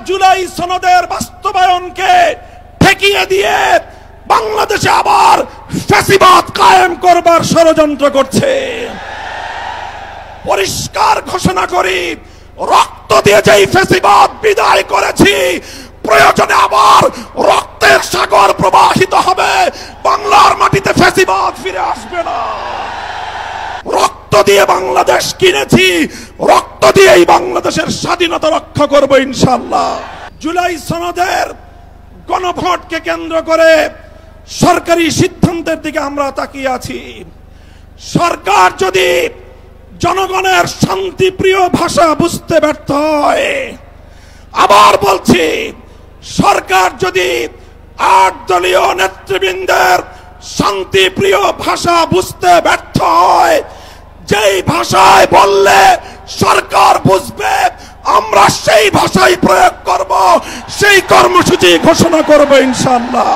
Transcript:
জুলাই সনদের বাস্তবায়নকে ঠেকিয়ে দিয়ে বাংলাদেশে আবার ফ্যাসিবাদ কায়েম করবার ষড়যন্ত্র করছে। পরিষ্কার ঘোষণা করি, রক্ত দিয়ে যেই ফ্যাসিবাদ বিদায় করেছি, প্রয়োজনে আবার রক্তের সাগর প্রবাহিত হবে, বাংলার মাটিতে ফ্যাসিবাদ ফিরে আসবে না। রক্ত দিয়ে বাংলাদেশ কিনেছি, রক্ত দিয়েই বাংলাদেশের স্বাধীনতা রক্ষা করব ইনশাআল্লাহ। জুলাই সনদের গণভোটকে কেন্দ্র করে সরকারি সিদ্ধান্তের দিকে আমরা তাকিয়ে আছি। সরকার যদি জনগণের শান্তিপ্রিয় ভাষা বুঝতে ব্যর্থ হয়, আবার বলছি, সরকার যদি 8 দলীয় নেতৃবৃন্দের শান্তিপ্রিয় ভাষা বুঝতে ব্যর্থ হয়, যেই ভাষায় বললে সরকার বুঝবে, আমরা সেই ভাষাই প্রয়োগ করব, সেই কর্মসূচি ঘোষণা করব ইনশাআল্লাহ।